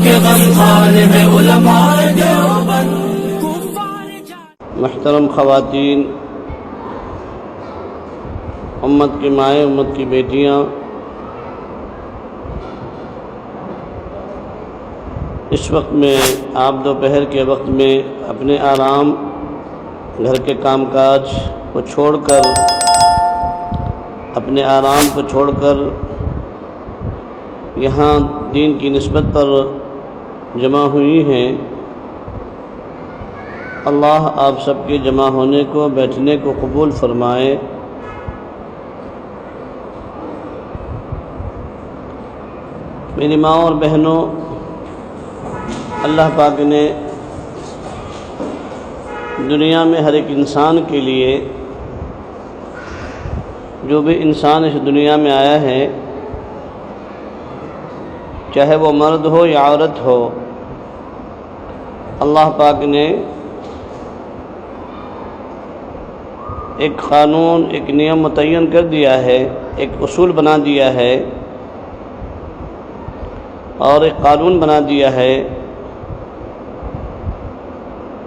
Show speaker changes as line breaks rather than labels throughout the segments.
کے غم خان میں علماء دیوبند.
محترم خواتین، امت کی مائیں، امت کی بیٹیاں، اس وقت میں آپ دوپہر کے وقت میں اپنے آرام، گھر کے کام کاج کو چھوڑ کر، اپنے آرام کو چھوڑ کر یہاں دین کی نسبت پر جمع ہوئی ہیں. اللہ آپ سب کے جمع ہونے کو، بیٹھنے کو قبول فرمائے. میری ماں اور بہنوں، اللہ پاک نے دنیا میں ہر ایک انسان کے لیے، جو بھی انسان اس دنیا میں آیا ہے، چاہے وہ مرد ہو یا عورت ہو، اللہ پاک نے ایک قانون، ایک نیم متعین کر دیا ہے، ایک اصول بنا دیا ہے اور ایک قانون بنا دیا ہے.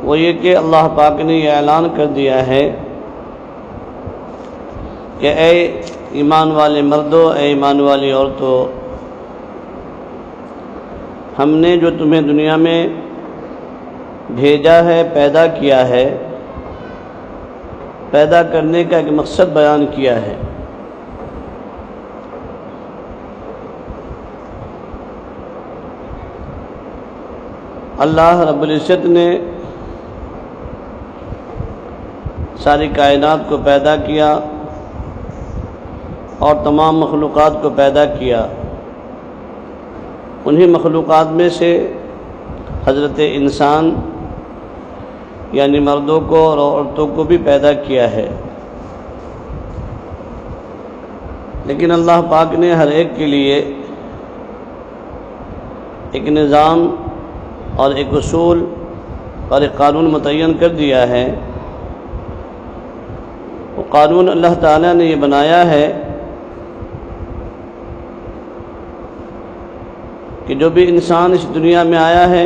وہ یہ کہ اللہ پاک نے یہ اعلان کر دیا ہے کہ اے ایمان والے مردوں، اے ایمان والی عورتوں، ہم نے جو تمہیں دنیا میں بھیجا ہے، پیدا کیا ہے، پیدا کرنے کا ایک مقصد بیان کیا ہے. اللہ رب العزت نے ساری کائنات کو پیدا کیا اور تمام مخلوقات کو پیدا کیا. انہی مخلوقات میں سے حضرت انسان یعنی مردوں کو اور عورتوں کو بھی پیدا کیا ہے. لیکن اللہ پاک نے ہر ایک کے لیے ایک نظام اور ایک اصول اور ایک قانون متعین کر دیا ہے. وہ قانون اللہ تعالیٰ نے یہ بنایا ہے کہ جو بھی انسان اس دنیا میں آیا ہے،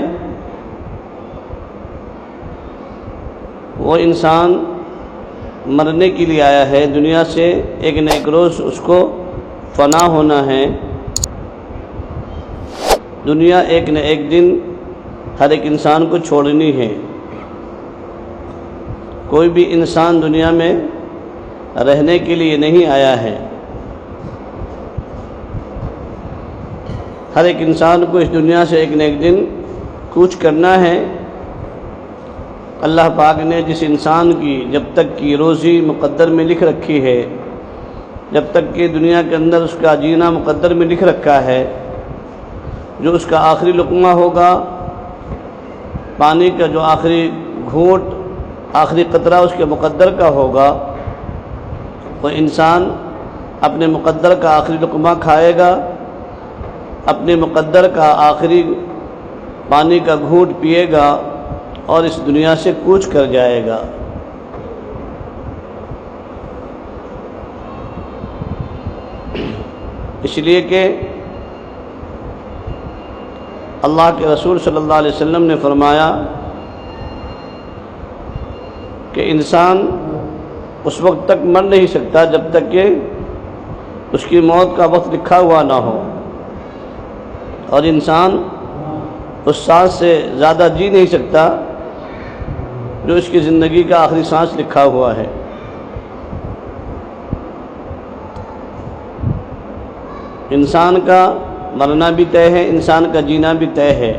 وہ انسان مرنے کے لیے آیا ہے. دنیا سے ایک نہ ایک روز اس کو فنا ہونا ہے. دنیا ایک نہ ایک دن ہر ایک انسان کو چھوڑنی ہے. کوئی بھی انسان دنیا میں رہنے کے لیے نہیں آیا ہے. ہر ایک انسان کو اس دنیا سے ایک نہ ایک دن کوچ کرنا ہے. اللہ پاک نے جس انسان کی جب تک کی روزی مقدر میں لکھ رکھی ہے، جب تک کہ دنیا کے اندر اس کا جینا مقدر میں لکھ رکھا ہے، جو اس کا آخری لقمہ ہوگا، پانی کا جو آخری گھونٹ، آخری قطرہ اس کے مقدر کا ہوگا، وہ انسان اپنے مقدر کا آخری لقمہ کھائے گا، اپنے مقدر کا آخری پانی کا گھونٹ پیے گا اور اس دنیا سے کوچ کر جائے گا. اس لیے کہ اللہ کے رسول صلی اللہ علیہ وسلم نے فرمایا کہ انسان اس وقت تک مر نہیں سکتا جب تک کہ اس کی موت کا وقت لکھا ہوا نہ ہو، اور انسان اس سانس سے زیادہ جی نہیں سکتا جو اس کی زندگی کا آخری سانس لکھا ہوا ہے. انسان کا مرنا بھی طے ہے، انسان کا جینا بھی طے ہے.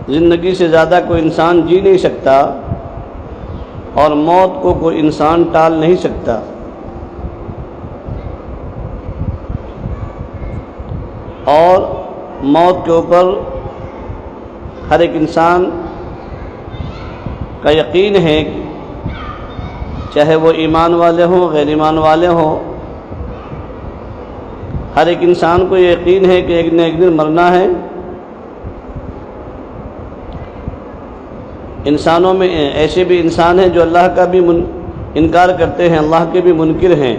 زندگی سے زیادہ کوئی انسان جی نہیں سکتا اور موت کو کوئی انسان ٹال نہیں سکتا. اور موت کے اوپر ہر ایک انسان کا یقین ہے، چاہے وہ ایمان والے ہوں، غیر ایمان والے ہوں، ہر ایک انسان کو یہ یقین ہے کہ ایک نہ ایک دن مرنا ہے. انسانوں میں ایسے بھی انسان ہیں جو اللہ کا بھی انکار کرتے ہیں، اللہ کے بھی منکر ہیں،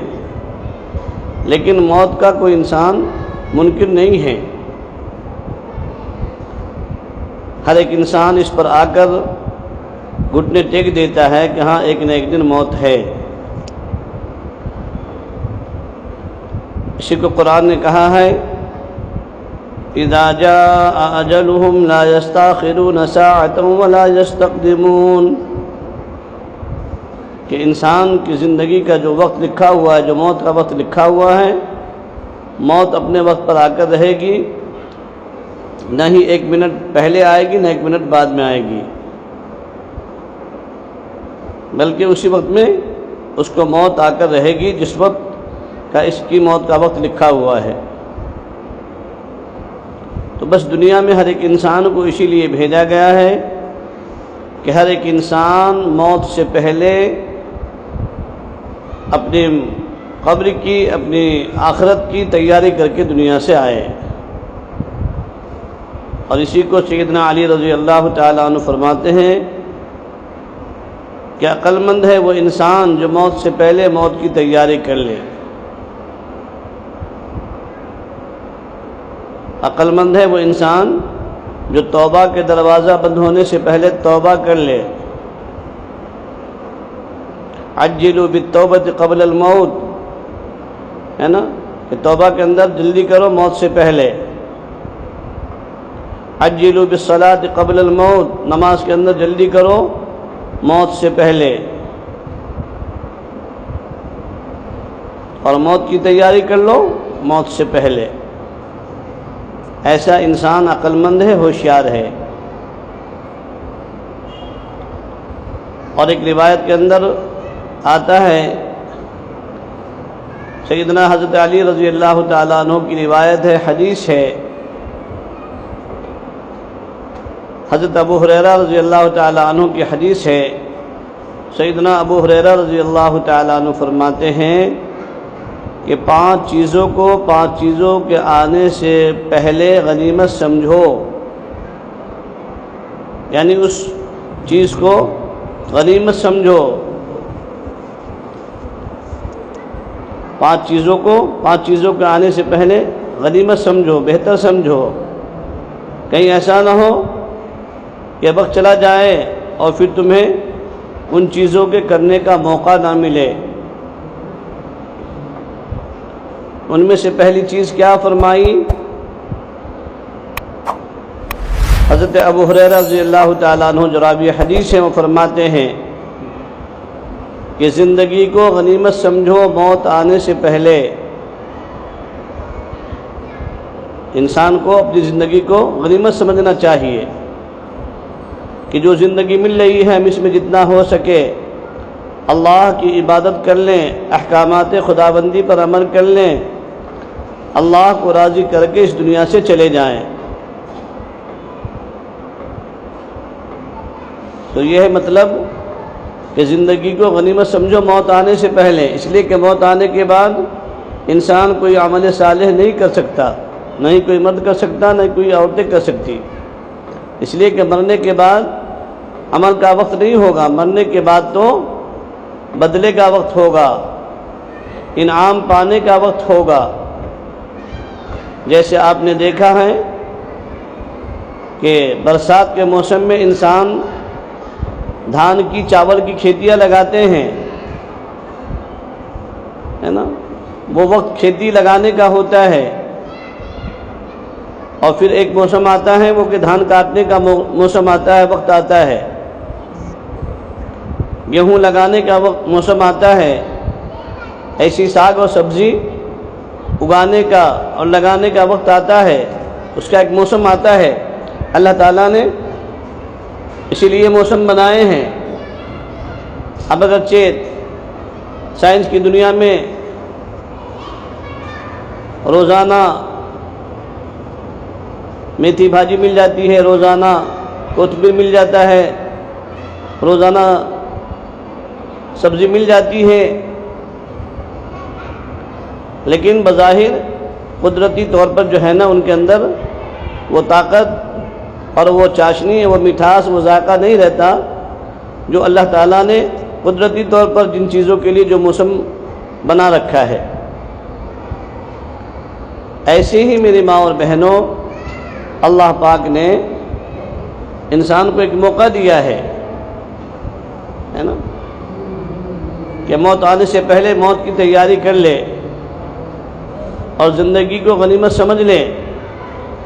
لیکن موت کا کوئی انسان ممکن نہیں ہے۔ ہر ایک انسان اس پر آ کر گھٹنے ٹیک دیتا ہے کہ ہاں ایک نہ ایک دن موت ہے۔ اسی کو قرآن نے کہا ہے اذا جاء اجلهم لا يستاخرون ساعة ولا يستقدمون، کہ انسان کی زندگی کا جو وقت لکھا ہوا ہے، جو موت کا وقت لکھا ہوا ہے، موت اپنے وقت پر آ کر رہے گی، نہ ہی ایک منٹ پہلے آئے گی نہ ایک منٹ بعد میں آئے گی، بلکہ اسی وقت میں اس کو موت آ کر رہے گی جس وقت کا اس کی موت کا وقت لکھا ہوا ہے۔ تو بس دنیا میں ہر ایک انسان کو اسی لیے بھیجا گیا ہے کہ ہر ایک انسان موت سے پہلے اپنی قبر کی، اپنی آخرت کی تیاری کر کے دنیا سے آئے۔ اور اسی کو سیدنا علی رضی اللہ تعالیٰ عنہ فرماتے ہیں کہ عقل مند ہے وہ انسان جو موت سے پہلے موت کی تیاری کر لے۔ عقل مند ہے وہ انسان جو توبہ کے دروازہ بند ہونے سے پہلے توبہ کر لے۔ عجلوا بالتوبۃ قبل الموت، ہے نا، کہ توبہ کے اندر جلدی کرو موت سے پہلے۔ عجلوا بالصلاۃ قبل الموت، نماز کے اندر جلدی کرو موت سے پہلے، اور موت کی تیاری کر لو موت سے پہلے۔ ایسا انسان عقل مند ہے، ہوشیار ہے۔ اور ایک روایت کے اندر آتا ہے، سیدنا حضرت علی رضی اللہ تعالیٰ عنہ کی روایت ہے، حدیث ہے، حضرت ابو ہریرہ رضی اللہ تعالیٰ عنہ کی حدیث ہے۔ سیدنا ابو ہریرہ رضی اللہ تعالیٰ عنہ فرماتے ہیں کہ 5 چیزوں کے آنے سے پہلے غنیمت سمجھو، یعنی اس چیز کو غنیمت سمجھو۔ 5 چیزوں کے آنے سے پہلے غنیمت سمجھو، بہتر سمجھو، کہیں ایسا نہ ہو کہ وقت چلا جائے اور پھر تمہیں ان چیزوں کے کرنے کا موقع نہ ملے۔ ان میں سے پہلی چیز کیا فرمائی؟ حضرت ابو ہریرہ رضی اللہ تعالیٰ عنہ جو راوی حدیث ہیں وہ فرماتے ہیں کہ زندگی کو غنیمت سمجھو موت آنے سے پہلے۔ انسان کو اپنی زندگی کو غنیمت سمجھنا چاہیے کہ جو زندگی مل رہی ہے ہم اس میں جتنا ہو سکے اللہ کی عبادت کر لیں، احکامات خداوندی پر عمل کر لیں، اللہ کو راضی کر کے اس دنیا سے چلے جائیں۔ تو یہ ہے مطلب کہ زندگی کو غنیمت سمجھو موت آنے سے پہلے، اس لیے کہ موت آنے کے بعد انسان کوئی عمل صالح نہیں کر سکتا، نہ ہی کوئی مرد کر سکتا، نہ ہی کوئی عورتیں کر سکتی، اس لیے کہ مرنے کے بعد عمل کا وقت نہیں ہوگا، مرنے کے بعد تو بدلے کا وقت ہوگا، انعام پانے کا وقت ہوگا۔ جیسے آپ نے دیکھا ہے کہ برسات کے موسم میں انسان دھان کی، چاول کی کھیتیاں لگاتے ہیں، ہے نا، وہ وقت کھیتی لگانے کا ہوتا ہے، اور پھر ایک موسم آتا ہے وہ کہ دھان کاٹنے کا موسم آتا ہے، وقت آتا ہے، گیہوں لگانے کا وقت موسم آتا ہے، ایسی ساگ اور سبزی اگانے کا اور لگانے کا وقت آتا ہے، اس کا ایک موسم آتا ہے۔ اللہ تعالیٰ نے اسی لیے موسم بنائے ہیں۔ اب اگرچہ سائنس کی دنیا میں روزانہ میتھی بھاجی مل جاتی ہے، روزانہ کوتمیر مل جاتا ہے، روزانہ سبزی مل جاتی ہے، لیکن بظاہر قدرتی طور پر جو ہے نا ان کے اندر وہ طاقت اور وہ چاشنی، وہ مٹھاس، وہ ذائقہ نہیں رہتا جو اللہ تعالیٰ نے قدرتی طور پر جن چیزوں کے لیے جو موسم بنا رکھا ہے۔ ایسے ہی میری ماں اور بہنوں، اللہ پاک نے انسان کو ایک موقع دیا ہے نا، کہ موت آنے سے پہلے موت کی تیاری کر لے اور زندگی کو غنیمت سمجھ لے،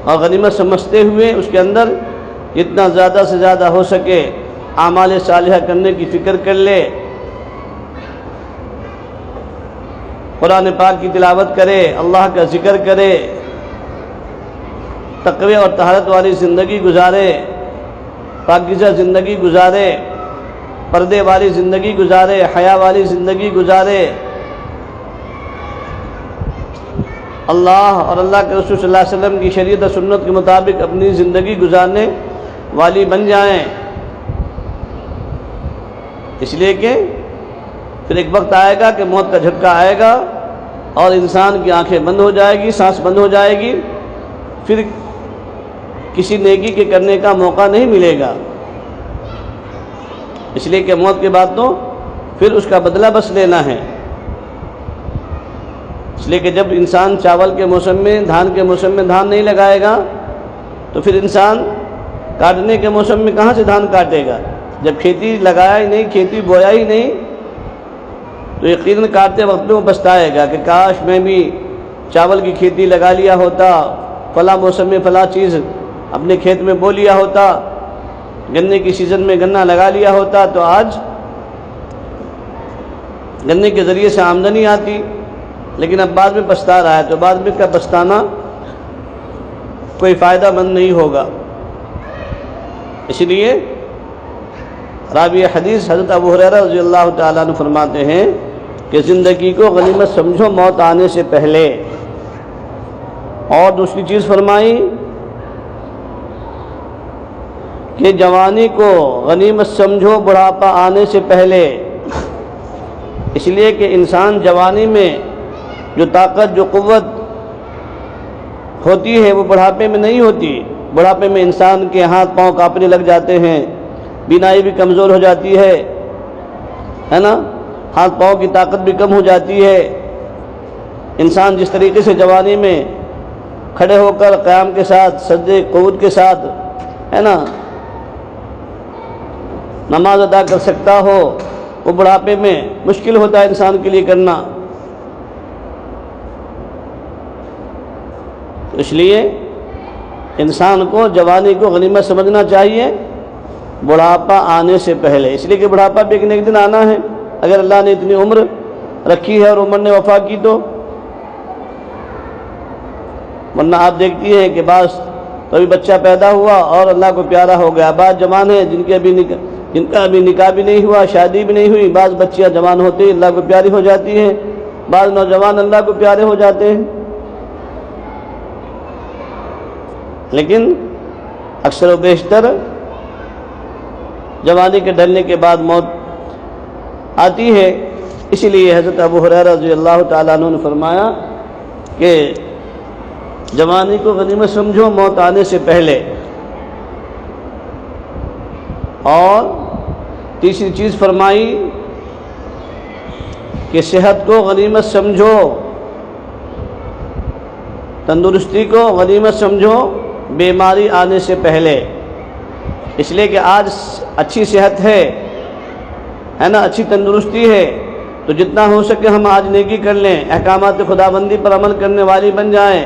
اور غنیمت سمجھتے ہوئے اس کے اندر جتنا زیادہ سے زیادہ ہو سکے اعمال صالحہ کرنے کی فکر کر لے، قرآن پاک کی تلاوت کرے، اللہ کا ذکر کرے، تقوی اور طہارت والی زندگی گزارے، پاکیزہ زندگی گزارے، پردے والی زندگی گزارے، حیا والی زندگی گزارے، اللہ اور اللہ کے رسول صلی اللہ علیہ وسلم کی شریعت و سنت کے مطابق اپنی زندگی گزارنے والی بن جائیں۔ اس لیے کہ پھر ایک وقت آئے گا کہ موت کا جھٹکا آئے گا اور انسان کی آنکھیں بند ہو جائے گی، سانس بند ہو جائے گی، پھر کسی نیکی کے کرنے کا موقع نہیں ملے گا۔ اس لیے کہ موت کے بعد تو پھر اس کا بدلہ بس لینا ہے۔ اس لیے کہ جب انسان چاول کے موسم میں، دھان کے موسم میں دھان نہیں لگائے گا تو پھر انسان کاٹنے کے موسم میں کہاں سے دھان کاٹے گا؟ جب کھیتی لگایا ہی نہیں، کھیتی بویا ہی نہیں، تو یقیناً کاٹتے وقت میں وہ پچھتائے گا کہ کاش میں بھی چاول کی کھیتی لگا لیا ہوتا، فلاں موسم میں فلاں چیز اپنے کھیت میں بو لیا ہوتا، گنے کی سیزن میں گنا لگا لیا ہوتا تو آج گنے کے ذریعے سے آمدنی آتی، لیکن اب بعد میں پچھتا رہا ہے، تو بعد میں کا پچھتانا کوئی فائدہ مند نہیں ہوگا۔ اس لیے راوی حدیث حضرت ابو ہریرہ رضی اللہ تعالیٰ عنہ فرماتے ہیں کہ زندگی کو غنیمت سمجھو موت آنے سے پہلے۔ اور دوسری چیز فرمائی کہ جوانی کو غنیمت سمجھو بڑھاپا آنے سے پہلے، اس لیے کہ انسان جوانی میں جو طاقت، جو قوت ہوتی ہے وہ بڑھاپے میں نہیں ہوتی۔ بڑھاپے میں انسان کے ہاتھ پاؤں کانپنے لگ جاتے ہیں، بینائی بھی کمزور ہو جاتی ہے نا، ہاتھ پاؤں کی طاقت بھی کم ہو جاتی ہے۔ انسان جس طریقے سے جوانی میں کھڑے ہو کر قیام کے ساتھ، سجدے قعود کے ساتھ ہے نا نماز ادا کر سکتا ہو، وہ بڑھاپے میں مشکل ہوتا ہے انسان کے لیے کرنا۔ اس لیے انسان کو جوانی کو غنیمت سمجھنا چاہیے بڑھاپا آنے سے پہلے، اس لیے کہ بڑھاپا بھی ایک نہ ایک دن آنا ہے۔ اگر اللہ نے اتنی عمر رکھی ہے اور عمر نے وفا کی تو، ورنہ آپ دیکھتی ہیں کہ بعض تو ابھی بچہ پیدا ہوا اور اللہ کو پیارا ہو گیا، بعض جوان ہیں جن کا ابھی نکاح بھی نہیں ہوا، شادی بھی نہیں ہوئی، بعض بچیاں جوان ہوتی ہیں اللہ کو پیاری ہو جاتی ہیں، بعض نوجوان اللہ کو پیارے ہو جاتے ہیں۔ لیکن اکثر و بیشتر جوانی کے ڈھلنے کے بعد موت آتی ہے۔ اسی لیے حضرت ابو ہریرہ رضی اللہ تعالیٰ عنہ نے فرمایا کہ جوانی کو غنیمت سمجھو موت آنے سے پہلے۔ اور تیسری چیز فرمائی کہ صحت کو غنیمت سمجھو، تندرستی کو غنیمت سمجھو بیماری آنے سے پہلے۔ اس لیے کہ آج اچھی صحت ہے نا، اچھی تندرستی ہے، تو جتنا ہو سکے ہم آج نیکی کر لیں، احکامات خداوندی پر عمل کرنے والی بن جائیں۔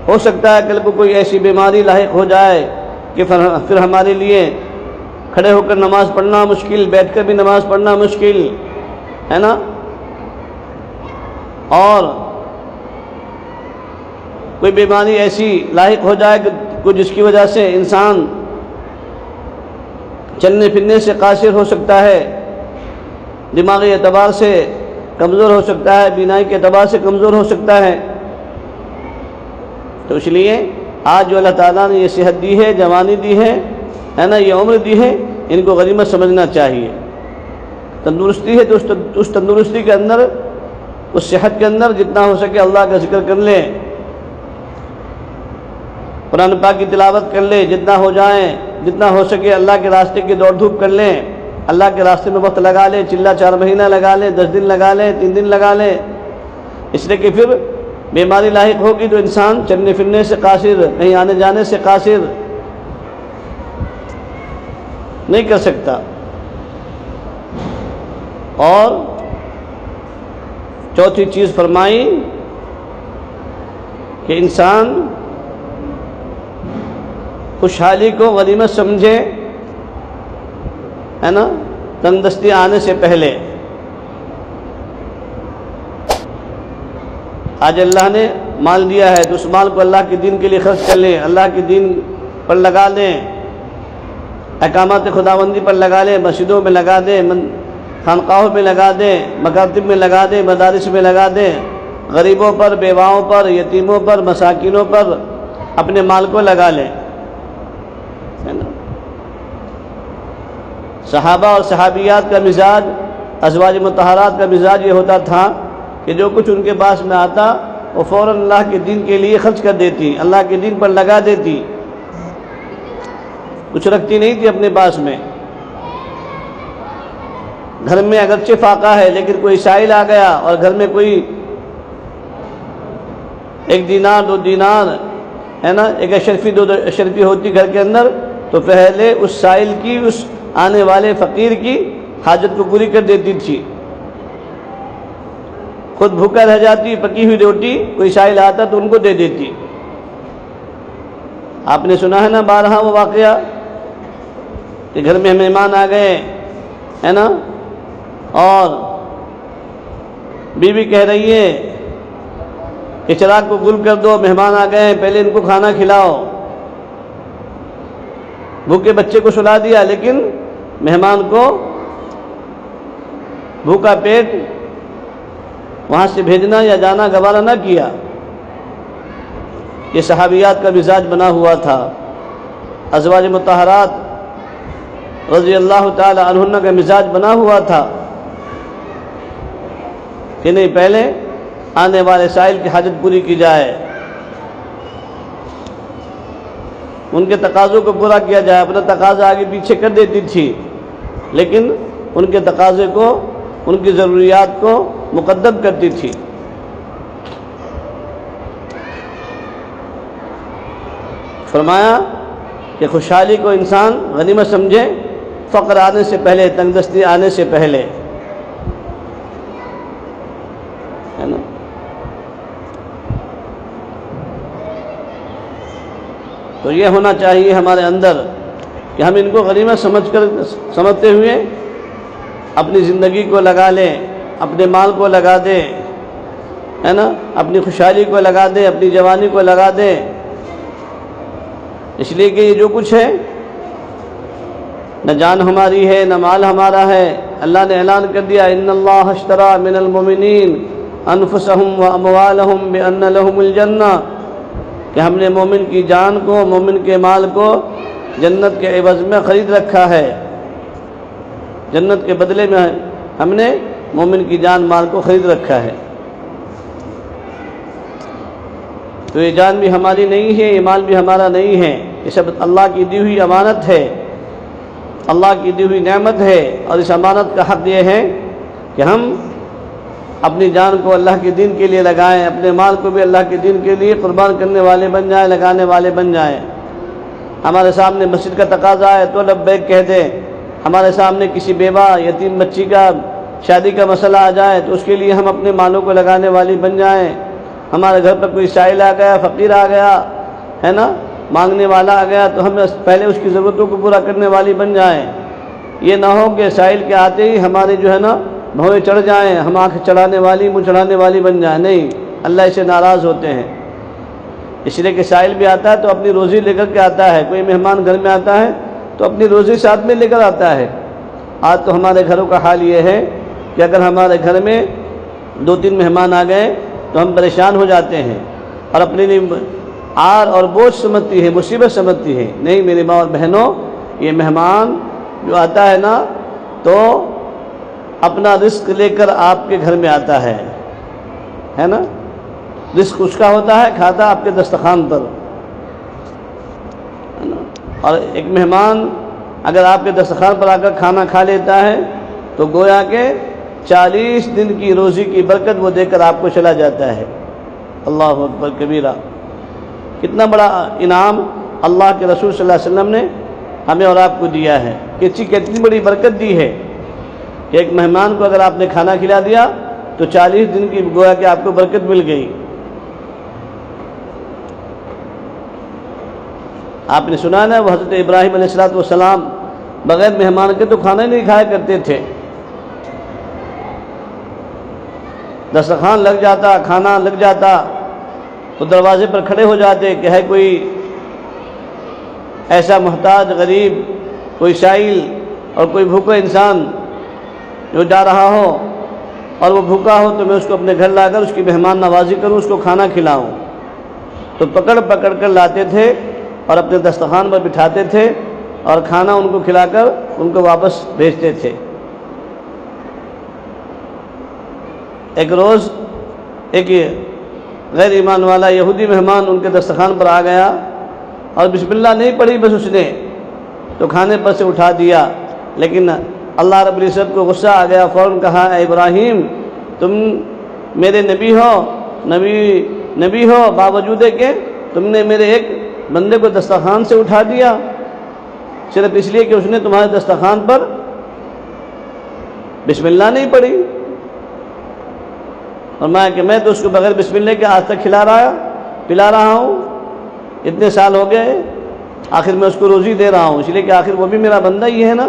ہو سکتا ہے کل کو کوئی ایسی بیماری لاحق ہو جائے کہ پھر ہمارے لیے کھڑے ہو کر نماز پڑھنا مشکل، بیٹھ کر بھی نماز پڑھنا مشکل ہے نا، اور کوئی بیماری ایسی لاحق ہو جائے کہ جس کی وجہ سے انسان چلنے پھرنے سے قاصر ہو سکتا ہے، دماغی اعتبار سے کمزور ہو سکتا ہے، بینائی کے اعتبار سے کمزور ہو سکتا ہے۔ تو اس لیے آج جو اللہ تعالیٰ نے یہ صحت دی ہے، جوانی دی ہے نا، یہ عمر دی ہے، ان کو غنیمت سمجھنا چاہیے۔ تندرستی ہے تو اس تندرستی کے اندر، اس صحت کے اندر جتنا ہو سکے اللہ کا ذکر کر لیں، قرآن پاک کی تلاوت کر لیں، جتنا ہو جائیں، جتنا ہو سکے اللہ کے راستے کی دوڑ دھوپ کر لیں، اللہ کے راستے میں وقت لگا لیں، چلا 4 مہینہ لگا لیں، 10 دن لگا لیں، 3 دن لگا لیں، اس لیے کہ پھر بیماری لاحق ہوگی تو انسان چلنے پھرنے سے قاصر، کہیں آنے جانے سے قاصر نہیں کر سکتا۔ اور چوتھی چیز فرمائی کہ انسان خوشحالی کو غنیمت سمجھے، ہے نا، تنگ دستی آنے سے پہلے۔ آج اللہ نے مال دیا ہے تو اس مال کو اللہ کے دین کے لیے خرچ کر لیں، اللہ کے دین پر لگا دیں، احکامات خداوندی پر لگا لیں، مسجدوں میں لگا دیں، خانقاہوں میں لگا دیں، مکاتب میں لگا دیں، مدارس میں لگا دیں، غریبوں پر، بیواؤں پر، یتیموں پر، مساکینوں پر اپنے مال کو لگا لیں، ہے نا۔ صحابہ اور صحابیات کا مزاج، ازواج مطہرات کا مزاج یہ ہوتا تھا کہ جو کچھ ان کے پاس میں آتا وہ فوراً اللہ کے دین کے لیے خرچ کر دیتی، اللہ کے دین پر لگا دیتی، کچھ رکھتی نہیں تھی اپنے پاس میں۔ گھر میں اگرچہ فاقہ ہے لیکن کوئی سائل آ گیا اور گھر میں کوئی 1 دینار 2 دینار، ہے نا، 1 اشرفی 2 اشرفی ہوتی گھر کے اندر، تو پہلے اس سائل کی، اس آنے والے فقیر کی حاجت کو پوری کر دیتی تھی، خود بھوکا رہ جاتی، پکی ہوئی روٹی کوئی سائل آتا تو ان کو دے دیتی۔ آپ نے سنا ہے نا بارہا وہ واقعہ کہ گھر میں مہمان آ گئے، ہے نا، اور بیوی کہہ رہی ہے کہ چراغ کو گل کر دو، مہمان آ گئے ہیں، پہلے ان کو کھانا کھلاؤ۔ بھوکے بچے کو سلا دیا لیکن مہمان کو بھوکا پیٹ وہاں سے بھیجنا یا جانا گوارا نہ کیا۔ یہ صحابیات کا مزاج بنا ہوا تھا، ازواج مطہرات رضی اللہ تعالی عنہن کا مزاج بنا ہوا تھا کہ نہیں، پہلے آنے والے سائل کی حاجت پوری کی جائے، ان کے تقاضوں کو پورا کیا جائے۔ اپنا تقاضا آگے پیچھے کر دیتی تھی لیکن ان کے تقاضے کو، ان کی ضروریات کو مقدم کرتی تھی۔ فرمایا کہ خوشحالی کو انسان غنیمت سمجھے، فقر آنے سے پہلے، تنگ دستی آنے سے پہلے، ہے نا۔ تو یہ ہونا چاہیے ہمارے اندر کہ ہم ان کو غنیمت سمجھتے ہوئے اپنی زندگی کو لگا لیں، اپنے مال کو لگا دیں، ہے نا، اپنی خوشحالی کو لگا دیں، اپنی جوانی کو لگا دیں، اس لیے کہ یہ جو کچھ ہے نہ جان ہماری ہے نہ مال ہمارا ہے۔ اللہ نے اعلان کر دیا، ان اللہ اشتری من المؤمنین انفسهم واموالهم بان لهم الجنہ، کہ ہم نے مومن کی جان کو، مومن کے مال کو جنت کے عوض میں خرید رکھا ہے، جنت کے بدلے میں ہم نے مومن کی جان مال کو خرید رکھا ہے۔ تو یہ جان بھی ہماری نہیں ہے، یہ مال بھی ہمارا نہیں ہے، یہ سب اللہ کی دی ہوئی امانت ہے، اللہ کی دی ہوئی نعمت ہے، اور اس امانت کا حق یہ ہے کہ ہم اپنی جان کو اللہ کے دین کے لیے لگائیں، اپنے مال کو بھی اللہ کے دین کے لیے قربان کرنے والے بن جائیں، لگانے والے بن جائیں۔ ہمارے سامنے مسجد کا تقاضا ہے تو لبیک کہہ دیں، ہمارے سامنے کسی بیوہ یتیم بچی کا شادی کا مسئلہ آ جائے تو اس کے لیے ہم اپنے مالوں کو لگانے والی بن جائیں۔ ہمارے گھر پر کوئی سائل آ گیا، فقیر آ گیا، ہے نا، مانگنے والا آ گیا تو ہم پہلے اس کی ضرورتوں کو پورا کرنے والی بن جائیں۔ یہ نہ ہو کہ سائل کے آتے ہی ہمارے جو ہے نا بھویں چڑھ جائیں، ہم آنکھ چڑھانے والی، منہ چڑھانے والی بن جائیں، نہیں، اللہ اسے ناراض ہوتے ہیں۔ اس لیے کہ سائل بھی آتا ہے تو اپنی روزی لے کر کے آتا ہے، کوئی مہمان گھر میں آتا ہے تو اپنی روزی ساتھ میں لے کر آتا ہے۔ آج تو ہمارے گھروں کا حال یہ ہے کہ اگر ہمارے گھر میں 2-3 مہمان آ گئے تو ہم پریشان ہو جاتے ہیں اور اپنے لیے عار اور بوجھ سمجھتی ہے، مصیبت سمجھتی ہے۔ نہیں میری ماں اور بہنوں، یہ مہمان جو آتا ہے نا تو اپنا رزق لے کر آپ کے گھر میں آتا ہے نا، رزق اس کا ہوتا ہے، کھاتا آپ کے دسترخوان پر، ہے نا۔ اور ایک مہمان اگر آپ کے دسترخوان پر آ کر کھانا کھا لیتا ہے تو گویا کہ 40 دن کی روزی کی برکت وہ دے کر آپ کو چلا جاتا ہے۔ اللہ اکبر کبیرہ۔ کتنا بڑا انعام اللہ کے رسول صلی اللہ علیہ وسلم نے ہمیں اور آپ کو دیا ہے، کتنی بڑی برکت دی ہے کہ ایک مہمان کو اگر آپ نے کھانا کھلا دیا تو 40 دن کی گویا کہ آپ کو برکت مل گئی۔ آپ نے سنا نا، وہ حضرت ابراہیم علیہ السلام بغیر مہمان کے تو کھانا ہی نہیں کھایا کرتے تھے۔ دسترخوان لگ جاتا، کھانا لگ جاتا تو دروازے پر کھڑے ہو جاتے کہ ہے کوئی ایسا محتاج غریب، کوئی سائل اور کوئی بھوکا انسان جو جا رہا ہو اور وہ بھوکا ہو تو میں اس کو اپنے گھر لا کر اس کی مہمان نوازی کروں، اس کو کھانا کھلاؤں۔ تو پکڑ پکڑ کر لاتے تھے اور اپنے دسترخوان پر بٹھاتے تھے اور کھانا ان کو کھلا کر ان کو واپس بھیجتے تھے۔ ایک روز ایک غیر ایمان والا یہودی مہمان ان کے دسترخوان پر آ گیا اور بسم اللہ نہیں پڑھی بس اس نے تو کھانے پر سے اٹھا دیا، لیکن اللہ رب العزت کو غصہ آ گیا، فوراً کہا اے ابراہیم تم میرے نبی ہو باوجود کہ تم نے میرے ایک بندے کو دسترخوان سے اٹھا دیا صرف اس لیے کہ اس نے تمہارے دسترخوان پر بسم اللہ نہیں پڑھی۔ اور میں تو اس کو بغیر بسم اللہ کے آج تک پلا رہا ہوں، اتنے سال ہو گئے، آخر میں اس کو روزی دے رہا ہوں اس لیے کہ آخر وہ بھی میرا بندہ ہی ہے نا۔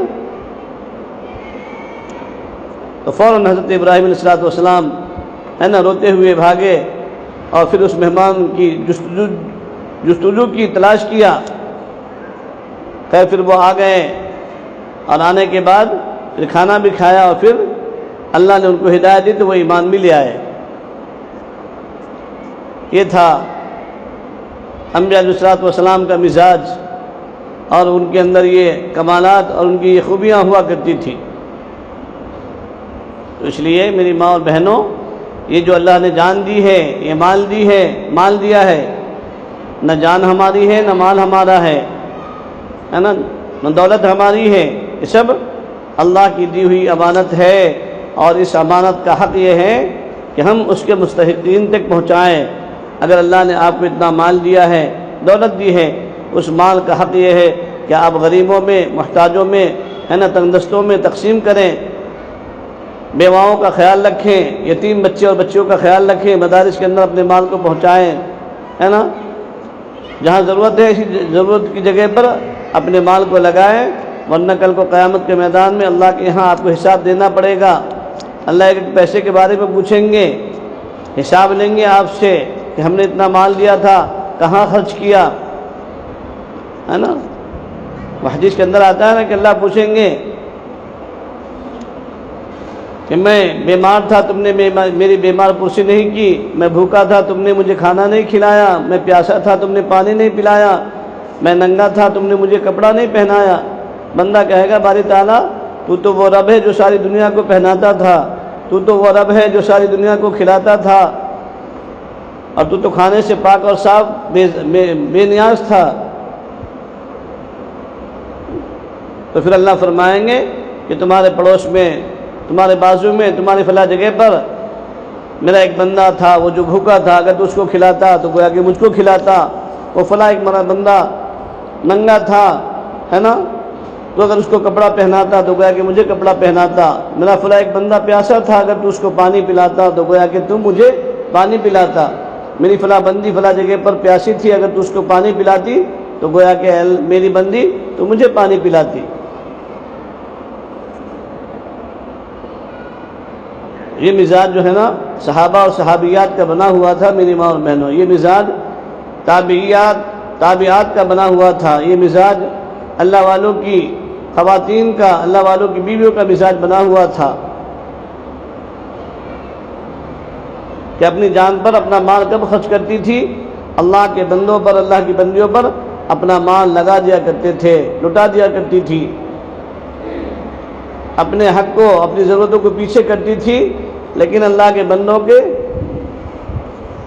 تو فوراً حضرت ابراہیم علیہ السلام ہے نا روتے ہوئے بھاگے اور پھر اس مہمان کی جستجو کی تلاش کیا، پھر وہ آ گئے اور آنے کے بعد پھر کھانا بھی کھایا اور پھر اللہ نے ان کو ہدایت دی تو وہ ایمان بھی لے آئے۔ یہ تھا انبیاء علیہ السلام کا مزاج اور ان کے اندر یہ کمالات اور ان کی یہ خوبیاں ہوا کرتی تھی۔ تو اس لیے میری ماں اور بہنوں، یہ جو اللہ نے جان دی ہے، یہ مال دیا ہے، نہ جان ہماری ہے نہ مال ہمارا ہے نا، نہ دولت ہماری ہے، یہ سب اللہ کی دی ہوئی امانت ہے، اور اس امانت کا حق یہ ہے کہ ہم اس کے مستحقین تک پہنچائیں۔ اگر اللہ نے آپ کو اتنا مال دیا ہے، دولت دی ہے، اس مال کا حق یہ ہے کہ آپ غریبوں میں، محتاجوں میں ہے نا، تنگ دستوں میں تقسیم کریں، بیواؤں کا خیال رکھیں، یتیم بچے اور بچیوں کا خیال رکھیں، مدارس کے اندر اپنے مال کو پہنچائیں، ہے نا، جہاں ضرورت ہے اسی ضرورت کی جگہ پر اپنے مال کو لگائیں، ورنہ کل کو قیامت کے میدان میں اللہ کے یہاں آپ کو حساب دینا پڑے گا۔ اللہ ایک پیسے کے بارے میں پوچھیں گے، حساب لیں گے آپ سے کہ ہم نے اتنا مال دیا تھا کہاں خرچ کیا، ہے نا۔ حدیث کے اندر آتا ہے نا کہ اللہ پوچھیں گے کہ میں بیمار تھا تم نے میری بیمار پرسی نہیں کی، میں بھوکا تھا تم نے مجھے کھانا نہیں کھلایا، میں پیاسا تھا تم نے پانی نہیں پلایا، میں ننگا تھا تم نے مجھے کپڑا نہیں پہنایا۔ بندہ کہے گا باری تعالیٰ تو تو وہ رب ہے جو ساری دنیا کو پہناتا تھا، تو تو وہ رب ہے جو ساری دنیا کو کھلاتا تھا، اور تو کھانے سے پاک اور صاف بے نیاز تھا۔ تو پھر اللہ فرمائیں گے کہ تمہارے پڑوس میں، تمہارے بازو میں، تمہاری فلاں جگہ پر میرا ایک بندہ تھا، وہ جو بھوکا تھا، اگر تو اس کو کھلاتا تو گویا کہ مجھ کو کھلاتا۔ وہ فلاں ایک میرا بندہ ننگا تھا، ہے نا، تو اگر اس کو کپڑا پہناتا تو گویا کہ مجھے کپڑا پہناتا۔ میرا فلاں ایک بندہ پیاسا تھا، اگر تو اس کو پانی پلاتا تو گویا کہ تم مجھے پانی پلاتا۔ میری فلاں بندی فلاں جگہ پر پیاسی تھی، اگر تو اس کو پانی پلاتی تو گویا کہ میری بندی تو مجھے پانی پلاتی۔ یہ مزاج جو ہے نا صحابہ اور صحابیات کا بنا ہوا تھا میری ماں اور بہنوں، یہ مزاج تابعات کا بنا ہوا تھا، یہ مزاج اللہ والوں کی خواتین کا، اللہ والوں کی بیویوں کا مزاج بنا ہوا تھا کہ اپنی جان پر اپنا مال کب خرچ کرتی تھی؟ اللہ کے بندوں پر، اللہ کی بندیوں پر اپنا مال لگا دیا کرتے تھے، لٹا دیا کرتی تھی، اپنے حق کو، اپنی ضرورتوں کو پیچھے کرتی تھی، لیکن اللہ کے بندوں کے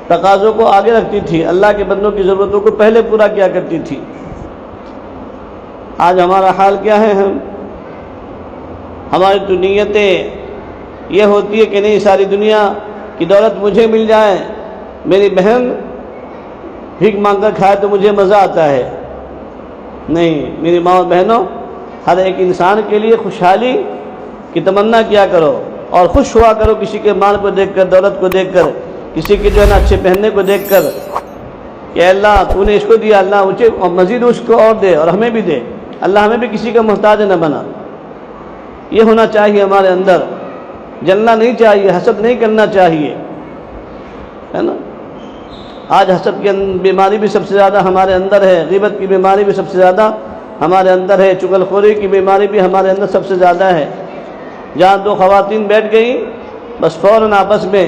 تقاضوں کو آگے رکھتی تھی، اللہ کے بندوں کی ضرورتوں کو پہلے پورا کیا کرتی تھی۔ آج ہمارا حال کیا ہے؟ ہماری تو نیتیں یہ ہوتی ہے کہ نہیں ساری دنیا کی دولت مجھے مل جائے، میری بہن بھیک مانگ کر کھائے تو مجھے مزہ آتا ہے، نہیں، میری ماں اور بہنوں، ہر ایک انسان کے لیے خوشحالی کی تمنا کیا کرو اور خوش ہوا کرو کسی کے مال کو دیکھ کر، دولت کو دیکھ کر، کسی کے جو ہے نا اچھے پہننے کو دیکھ کر، کہ اللہ تو نے اس کو دیا، اللہ مجھے اور مزید اس کو اور دے اور ہمیں بھی دے، اللہ ہمیں بھی کسی کا محتاج نہ بنا۔ یہ ہونا چاہیے ہمارے اندر، جلنا نہیں چاہیے، حسد نہیں کرنا چاہیے، ہے نا۔ آج حسد کی بیماری بھی سب سے زیادہ ہمارے اندر ہے، غیبت کی بیماری بھی سب سے زیادہ ہمارے اندر ہے، چغل خوری کی بیماری بھی ہمارے اندر سب سے زیادہ ہے۔ جہاں دو خواتین بیٹھ گئیں بس فوراً آپس میں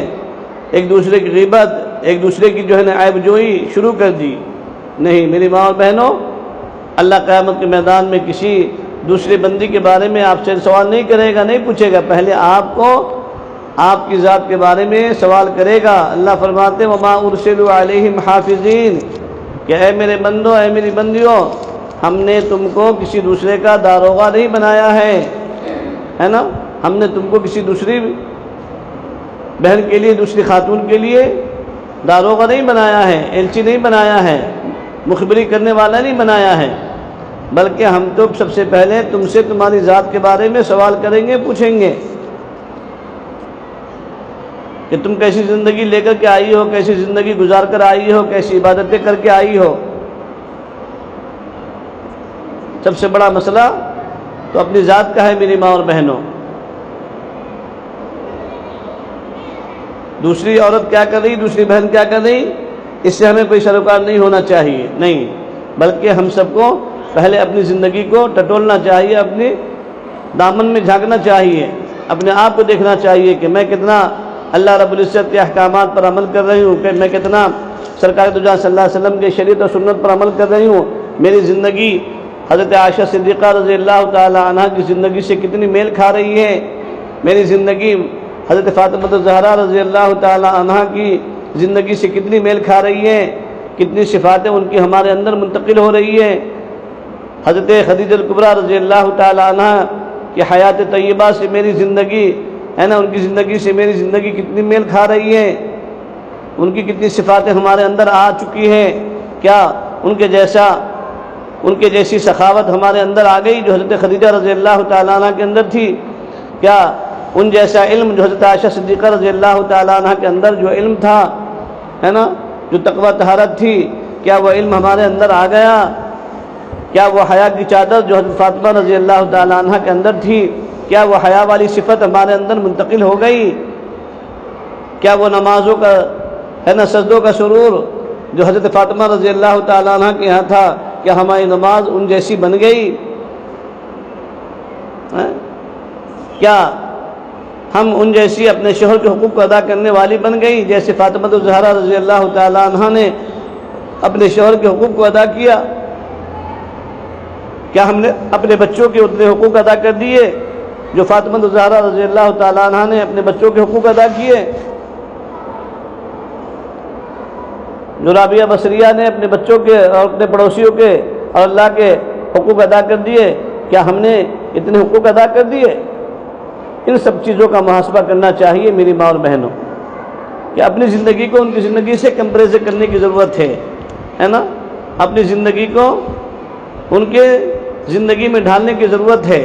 ایک دوسرے کی غیبت، ایک دوسرے کی جو ہے نا عیب جوئی شروع کر دی۔ نہیں میری ماں اور بہنوں، اللہ قیامت کے میدان میں کسی دوسرے بندی کے بارے میں آپ سے سوال نہیں کرے گا، نہیں پوچھے گا، پہلے آپ کو آپ کی ذات کے بارے میں سوال کرے گا۔ اللہ فرماتے ہیں وَمَا أُرْسِلُوا عَلَيْهِمْ حَافِظِينَ، کہ اے میرے بندوں، اے میری بندیوں، ہم نے تم کو کسی دوسرے کا داروغہ نہیں بنایا ہے نا، ہم نے تم کو کسی دوسری بہن کے لیے، دوسری خاتون کے لیے داروغہ نہیں بنایا ہے، ایلچی نہیں بنایا ہے، مخبری کرنے والا نہیں بنایا ہے، بلکہ ہم تو سب سے پہلے تم سے تمہاری ذات کے بارے میں سوال کریں گے، پوچھیں گے کہ تم کیسی زندگی لے کر کے آئی ہو، کیسی زندگی گزار کر آئی ہو، کیسی عبادتیں کر کے آئی ہو۔ سب سے بڑا مسئلہ تو اپنی ذات کا ہے میری ماں اور بہنوں۔ دوسری عورت کیا کر رہی، دوسری بہن کیا کر رہی، اس سے ہمیں کوئی سروکار نہیں ہونا چاہیے، نہیں، بلکہ ہم سب کو پہلے اپنی زندگی کو ٹٹولنا چاہیے، اپنے دامن میں جھانکنا چاہیے، اپنے آپ کو دیکھنا چاہیے کہ میں کتنا اللہ رب العزت کے احکامات پر عمل کر رہی ہوں، کہ میں کتنا سرکار دو جہاں صلی اللہ علیہ وسلم کے شریعت اور سنت پر عمل کر رہی ہوں، میری زندگی حضرت عائشہ صدیقہ رضی اللہ تعالی عنہ کی زندگی سے کتنی میل کھا رہی ہے، میری زندگی حضرت فاطمہ الزہرا رضی اللہ تعالی عنہ کی زندگی سے کتنی میل کھا رہی ہے، کتنی صفاتیں ان کی ہمارے اندر منتقل ہو رہی ہے، حضرت خدیجہ الکبریٰ رضی اللہ تعالی عنہ کی حیات طیبہ سے میری زندگی ہے نا، ان کی زندگی سے میری زندگی کتنی میل کھا رہی ہے، ان کی کتنی صفاتیں ہمارے اندر آ چکی ہیں، کیا ان کے جیسی سخاوت ہمارے اندر آ گئی جو حضرت خدیجہ رضی اللہ تعالیٰ عنہ کے اندر تھی، کیا ان جیسا علم جو حضرت عائشہ صدیقہ رضی اللہ تعالیٰ عنہ کے اندر جو علم تھا ہے نا، جو تقویٰ طہارت تھی، کیا وہ علم ہمارے اندر آ گیا، کیا وہ حیا کی چادر جو حضرت فاطمہ رضی اللہ تعالیٰ عنہ کے اندر تھی، کیا وہ حیا والی صفت ہمارے اندر منتقل ہو گئی، کیا وہ نمازوں کا ہے نا، سجدوں کا سرور جو حضرت فاطمہ رضی اللہ تعالیٰ عنہ کے یہاں تھا، کیا ہماری نماز ان جیسی بن گئی، کیا ہم ان جیسی اپنے شوہر کے حقوق کو ادا کرنے والی بن گئی جیسے فاطمہ الزہرا رضی اللہ تعالیٰ عنہ نے اپنے شوہر کے حقوق کو ادا کیا، کیا ہم نے اپنے بچوں کے اتنے حقوق ادا کر دیے جو فاطمہ الزہرا رضی اللہ تعالیٰ عنہ نے اپنے بچوں کے حقوق ادا کیے، جو رابعہ بصریہ نے اپنے بچوں کے اور اپنے پڑوسیوں کے اور اللہ کے حقوق ادا کر دیے، کیا ہم نے اتنے حقوق ادا کر دیے؟ ان سب چیزوں کا محاسبہ کرنا چاہیے میری ماں اور بہنوں، کہ اپنی زندگی کو ان کی زندگی سے کمپیریزن کرنے کی ضرورت ہے نا، اپنی زندگی کو ان کے زندگی میں ڈھالنے کی ضرورت ہے،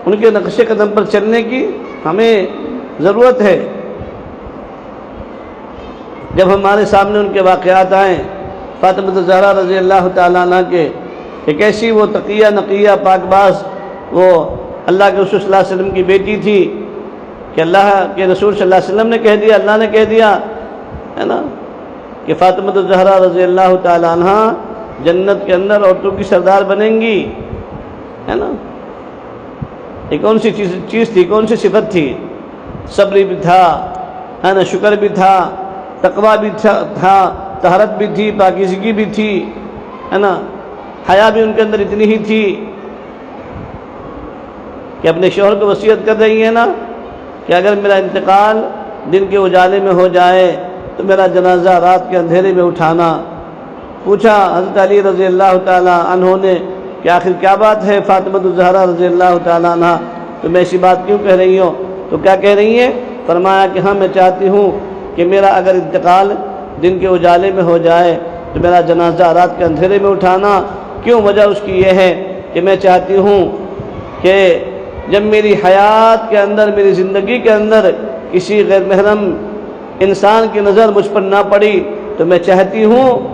ان کے نقش قدم پر چلنے کی ہمیں ضرورت ہے۔ جب ہمارے سامنے ان کے واقعات آئیں فاطمہ الزہرا رضی اللہ تعالیٰ عنہ کے، کہ کیسی وہ تقیہ نقیہ پاک باز وہ اللہ کے رسول صلی اللہ علیہ وسلم کی بیٹی تھی، کہ اللہ کے رسول صلی اللہ علیہ وسلم نے کہہ دیا، اللہ نے کہہ دیا ہے نا، کہ فاطمہ الزہرا رضی اللہ تعالیٰ عنہ جنت کے اندر عورتوں کی سردار بنیں گی، ہے نا۔ یہ کون سی چیز تھی، کون سی صفت تھی؟ صبر بھی تھا ہے نا، شکر بھی تھا، تقویٰ بھی تھا، طہارت بھی تھی، پاکیزگی بھی تھی ہے نا، حیا بھی ان کے اندر اتنی ہی تھی کہ اپنے شوہر کو وصیت کر رہی ہے نا کہ اگر میرا انتقال دن کے اجالے میں ہو جائے تو میرا جنازہ رات کے اندھیرے میں اٹھانا۔ پوچھا حضرت علی رضی اللہ تعالیٰ عنہ نے کہ آخر کیا بات ہے فاطمہ الزہرا رضی اللہ تعالیٰ عنہ، تو میں ایسی بات کیوں کہہ رہی ہوں؟ تو کیا کہہ رہی ہیں؟ فرمایا کہ ہاں میں چاہتی ہوں کہ کہ میرا اگر انتقال دن کے اجالے میں ہو جائے تو میرا جنازہ رات کے اندھیرے میں اٹھانا کیوں؟ وجہ اس کی یہ ہے کہ میں چاہتی ہوں کہ جب میری حیات کے اندر، میری زندگی کے اندر کسی غیر محرم انسان کی نظر مجھ پر نہ پڑی تو میں چاہتی ہوں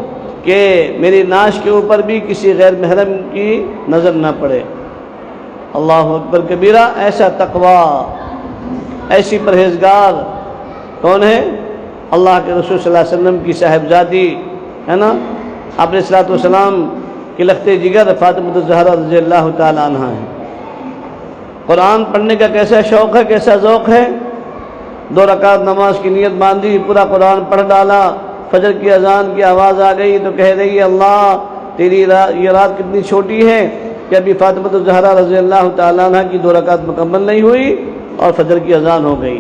کہ میری نعش کے اوپر بھی کسی غیر محرم کی نظر نہ پڑے۔ اللہ اکبر کبیرہ۔ ایسا تقوی، ایسی پرہیزگار کون ہے؟ اللہ کے رسول صلی اللہ علیہ وسلم کی صاحبزادی ہے نا، آپ علیہ الصلوۃ والسلام کی لخت جگر فاطمہ الزہرا رضی اللہ تعالی عنہا ہے۔ قرآن پڑھنے کا کیسا شوق ہے، کیسا ذوق ہے۔ 2 رکعت نماز کی نیت باندھی، پورا قرآن پڑھ ڈالا، فجر کی اذان کی آواز آ گئی تو کہہ رہی ہے اللہ تیری یہ رات کتنی چھوٹی ہے کہ ابھی فاطمہ الزہرا رضی اللہ تعالیٰ عنہ کی 2 رکعت مکمل نہیں ہوئی اور فجر کی اذان ہو گئی۔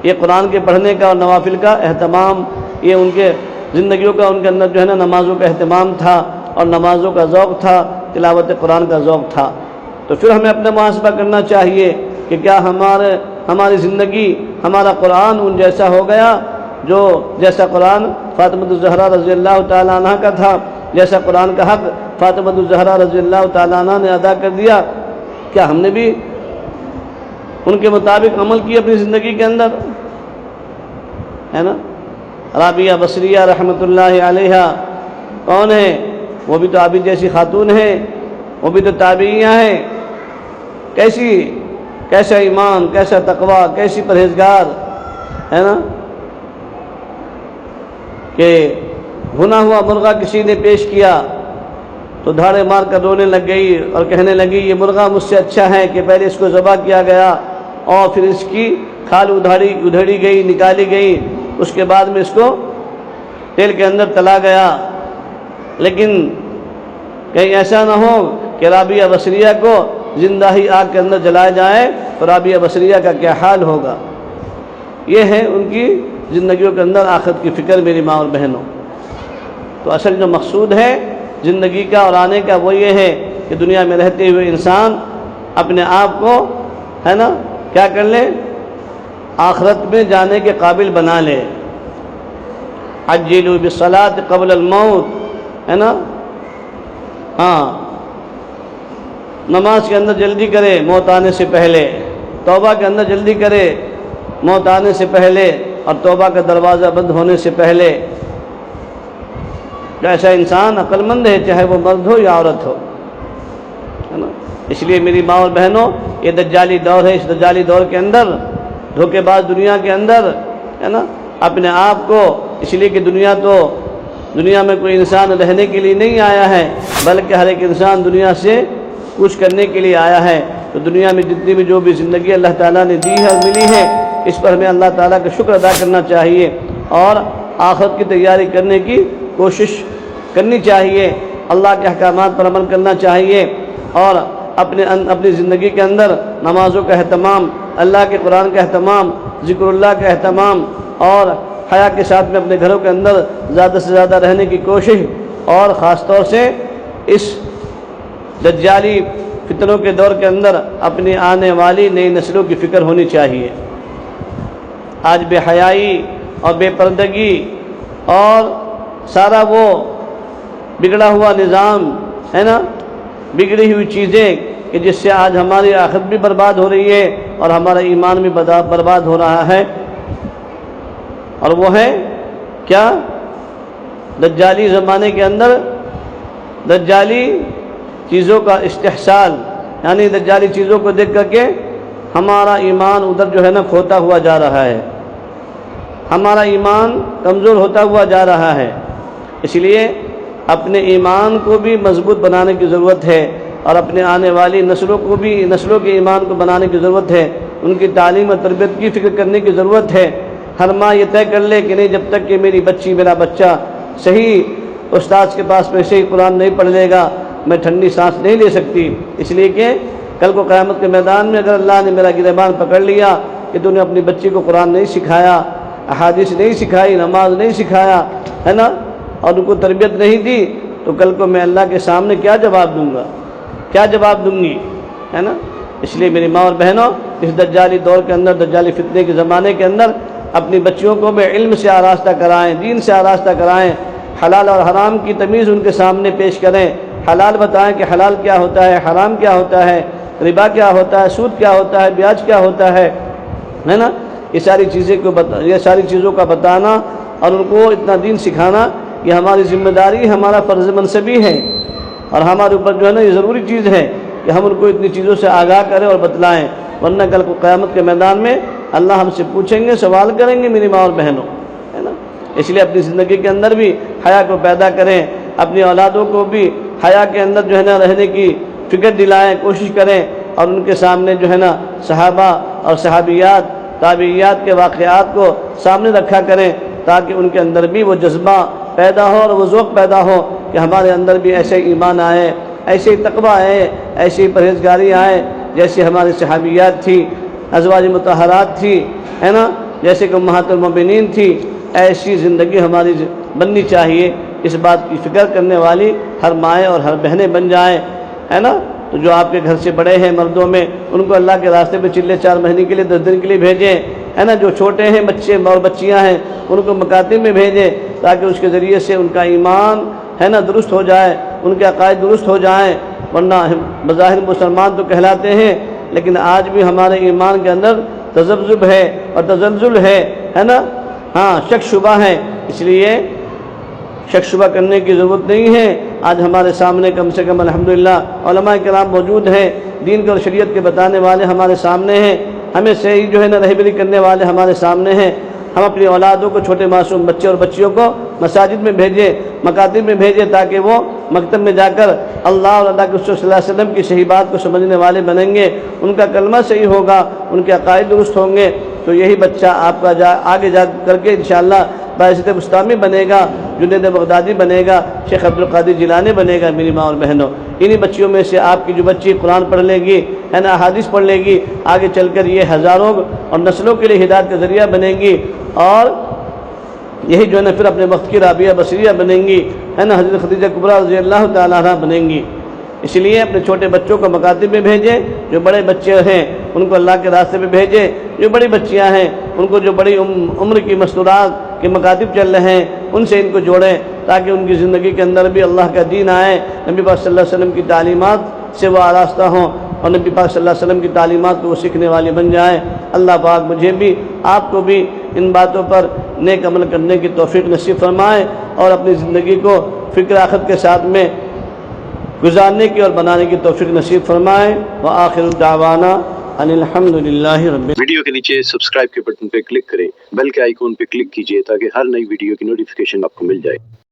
یہ قرآن کے پڑھنے کا اور نوافل کا اہتمام، یہ ان کے زندگیوں کا، ان کے اندر جو ہے نا نمازوں کا اہتمام تھا اور نمازوں کا ذوق تھا، تلاوت قرآن کا ذوق تھا۔ تو پھر ہمیں اپنا محاسبہ کرنا چاہیے کہ کیا ہماری زندگی، ہمارا قرآن ان جیسا ہو گیا جو جیسا قرآن فاطمہ الزہرا رضی اللہ تعالیٰ عنہ کا تھا، جیسا قرآن کا حق فاطمہ الزہرا رضی اللہ تعالیٰ عنہ نے ادا کر دیا؟ کیا ہم نے بھی ان کے مطابق عمل کی اپنی زندگی کے اندر؟ ہے نا۔ رابعہ بصریہ رحمۃ اللہ علیہا کون ہے؟ وہ بھی تو عابد جیسی خاتون ہیں، وہ بھی تو تابعیہ ہیں۔ کیسا ایمان، کیسا تقوی، کیسی پرہیزگار ہے نا، کہ بھنا ہوا مرغہ کسی نے پیش کیا تو دھاڑے مار کر رونے لگ گئی اور کہنے لگی یہ مرغہ مجھ سے اچھا ہے کہ پہلے اس کو ذبح کیا گیا اور پھر اس کی کھال ادھیڑی گئی، نکالی گئی، اس کے بعد میں اس کو تیل کے اندر تلا گیا۔ لیکن کہیں ایسا نہ ہو کہ رابعہ بصریہ کو زندہ ہی آگ کے اندر جلائے جائے تو رابعہ بصریہ کا کیا حال ہوگا؟ یہ ہے ان کی زندگیوں کے اندر آخرت کی فکر میری ماں اور بہنوں۔ تو اصل جو مقصود ہے زندگی کا اور آنے کا وہ یہ ہے کہ دنیا میں رہتے ہوئے انسان اپنے آپ کو ہے نا کیا کر لے؟ آخرت میں جانے کے قابل بنا لے۔ عجلوا بالصلاۃ قبل الموت، ہے نا، ہاں، نماز کے اندر جلدی کرے موت آنے سے پہلے، توبہ کے اندر جلدی کرے موت آنے سے پہلے اور توبہ کا دروازہ بند ہونے سے پہلے۔ ایسا انسان عقل مند ہے، چاہے وہ مرد ہو یا عورت ہو، ہے نا۔ اس لیے میری ماں اور بہنوں، یہ دجالی دور ہے، اس دجالی دور کے اندر دھوکے باز دنیا کے اندر ہے نا اپنے آپ کو، اس لیے کہ دنیا میں کوئی انسان رہنے کے لیے نہیں آیا ہے بلکہ ہر ایک انسان دنیا سے کچھ کرنے کے لیے آیا ہے۔ تو دنیا میں جتنی بھی جو بھی زندگی اللہ تعالیٰ نے دی ہے اور ملی ہے، اس پر ہمیں اللہ تعالیٰ کا شکر ادا کرنا چاہیے اور آخرت کی تیاری کرنے کی کوشش کرنی چاہیے، اللہ کے احکامات پر عمل کرنا چاہیے اور اپنی زندگی کے اندر نمازوں کا اہتمام، اللہ کے قرآن کا اہتمام، ذکر اللہ کا اہتمام اور حیا کے ساتھ میں اپنے گھروں کے اندر زیادہ سے زیادہ رہنے کی کوشش، اور خاص طور سے اس دجالی فتنوں کے دور کے اندر اپنی آنے والی نئی نسلوں کی فکر ہونی چاہیے۔ آج بے حیائی اور بے پردگی اور سارا وہ بگڑا ہوا نظام ہے نا، بگڑی ہوئی چیزیں کہ جس سے آج ہماری آخرت بھی برباد ہو رہی ہے اور ہمارا ایمان بھی برباد ہو رہا ہے، اور وہ ہے کیا؟ دجالی زمانے کے اندر دجالی چیزوں کا استحصال، یعنی دجالی چیزوں کو دیکھ کر کے ہمارا ایمان ادھر جو ہے نا کھوتا ہوا جا رہا ہے، ہمارا ایمان کمزور ہوتا ہوا جا رہا ہے۔ اس لیے اپنے ایمان کو بھی مضبوط بنانے کی ضرورت ہے اور اپنے آنے والی نسلوں کے ایمان کو بنانے کی ضرورت ہے، ان کی تعلیم اور تربیت کی فکر کرنے کی ضرورت ہے۔ ہر ماں یہ طے کر لے کہ نہیں، جب تک کہ میری بچی میرا بچہ صحیح استاد کے پاس میں صحیح قرآن نہیں پڑھ لے گا میں ٹھنڈی سانس نہیں لے سکتی، اس لیے کہ کل کو قیامت کے میدان میں اگر اللہ نے میرا گریبان پکڑ لیا کہ تو نے اپنی بچی کو قرآن نہیں سکھایا، احادیث نہیں سکھائی، نماز نہیں سکھایا، ہے نا، اور ان کو تربیت نہیں دی، تو کل کو میں اللہ کے سامنے کیا جواب دوں گا، کیا جواب دوں گی، ہے نا۔ اس لیے میری ماں اور بہنوں، اس دجالی دور کے اندر، دجالی فتنے کے زمانے کے اندر اپنی بچیوں کو بھی علم سے آراستہ کرائیں، دین سے آراستہ کرائیں، حلال اور حرام کی تمیز ان کے سامنے پیش کریں، حلال بتائیں کہ حلال کیا ہوتا ہے، حرام کیا ہوتا ہے، ربا کیا ہوتا ہے، سود کیا ہوتا ہے، بیاج کیا ہوتا ہے نا، یہ ساری چیزوں کا بتانا اور ان کو اتنا دین سکھانا، یہ ہماری ذمہ داری، ہمارا فرض منصبی ہے، اور ہمارے اوپر جو ہے نا یہ ضروری چیز ہے کہ ہم ان کو اتنی چیزوں سے آگاہ کریں اور بتلائیں، ورنہ کل کو قیامت کے میدان میں اللہ ہم سے پوچھیں گے، سوال کریں گے میری ماں اور بہنوں، ہے نا۔ اس لیے اپنی زندگی کے اندر بھی حیا کو پیدا کریں، اپنی اولادوں کو بھی حیا کے اندر جو ہے نا رہنے کی فکر دلائیں، کوشش کریں، اور ان کے سامنے جو ہے نا صحابہ اور صحابیات، تابعیات کے واقعات کو سامنے رکھا کریں، تاکہ ان کے اندر بھی وہ جذبہ پیدا ہو اور وہ ذوق پیدا ہو کہ ہمارے اندر بھی ایسے ایمان آئے، ایسے تقوی آئے، ایسی پرہیزگاری آئے جیسے ہمارے صحابیات تھی، ازواج مطہرات تھی، ہے نا، جیسے کہ امہات المؤمنین تھی، ایسی زندگی ہماری بننی چاہیے۔ اس بات کی فکر کرنے والی ہر مائیں اور ہر بہنیں بن جائیں، ہے نا۔ تو جو آپ کے گھر سے بڑے ہیں مردوں میں، ان کو اللہ کے راستے پہ چلے 4 مہینے کے لیے 10 دن کے لیے بھیجیں، ہے نا۔ جو چھوٹے ہیں بچے اور بچیاں ہیں ان کو مکاتب میں بھیجیں، تاکہ اس کے ذریعے سے ان کا ایمان ہے نا درست ہو جائے، ان کے عقائد درست ہو جائیں، ورنہ بظاہر مسلمان تو کہلاتے ہیں لیکن آج بھی ہمارے ایمان کے اندر تذبذب ہے اور تزلزل ہے نا، ہاں، شک شبہ ہے۔ اس لیے شک شبہ کرنے کی ضرورت نہیں ہے۔ آج ہمارے سامنے کم سے کم الحمدللہ علماء کرام موجود ہیں، دین اور شریعت کے بتانے والے ہمارے سامنے ہیں، ہمیں صحیح جو ہے نا رہبری کرنے والے ہمارے سامنے ہیں۔ ہم اپنی اولادوں کو، چھوٹے معصوم بچے اور بچیوں کو مساجد میں بھیجیں، مکاتب میں بھیجیں، تاکہ وہ مکتب میں جا کر اللہ اور اللہ کے رسول صلی اللہ علیہ وسلم کی صحیح بات کو سمجھنے والے بنیں گے، ان کا کلمہ صحیح ہوگا، ان کے عقائد درست ہوں گے، تو یہی بچہ آپ کا آگے جا کر کے انشاءاللہ باعث بستامی بنے گا، جنید بغدادی بنے گا، شیخ عبدالقادر جیلانی بنے گا۔ میری ماں اور بہنوں، انہی بچیوں میں سے آپ کی جو بچی قرآن پڑھ لے گی، ہے نا، احادیث پڑھ لے گی، آگے چل کر یہ ہزاروں اور نسلوں کے لیے ہدایت کا ذریعہ بنے گی، اور یہی جو ہے نا پھر اپنے وقت کی رابعہ بصریہ بنیں گی، ہے نا، حضرت خدیجہ کبریٰ رضی اللہ تعالیٰ عنہا بنیں گی۔ اس لیے اپنے چھوٹے بچوں کو مکاتب میں بھیجیں، جو بڑے بچے ہیں ان کو اللہ کے راستے پہ بھیجیں، جو بڑی بچیاں ہیں ان کو جو بڑی عمر کی مستورات کے مکاتب چل رہے ہیں ان سے ان کو جوڑیں، تاکہ ان کی زندگی کے اندر بھی اللہ کا دین آئے، نبی پاک صلی اللہ علیہ وسلم کی تعلیمات سے وہ آراستہ ہوں، اور نبی پاک صلی اللہ علیہ وسلم کی تعلیمات کو وہ سیکھنے والے بن جائیں۔ اللہ پاک مجھے بھی آپ کو بھی ان باتوں پر نیک عمل کرنے کی توفیق نصیب فرمائے، اور اپنی زندگی کو فکر آخرت کے ساتھ میں گزارنے کی اور بنانے کی توفیق نصیب فرمائے۔ وآخر دعوانا ان الحمدللہ رب۔
ویڈیو کے نیچے سبسکرائب کے بٹن پہ کلک کریں، بیل کے آئیکن پہ کلک کیجئے تاکہ ہر نئی ویڈیو کی نوٹیفیکیشن آپ کو مل جائے۔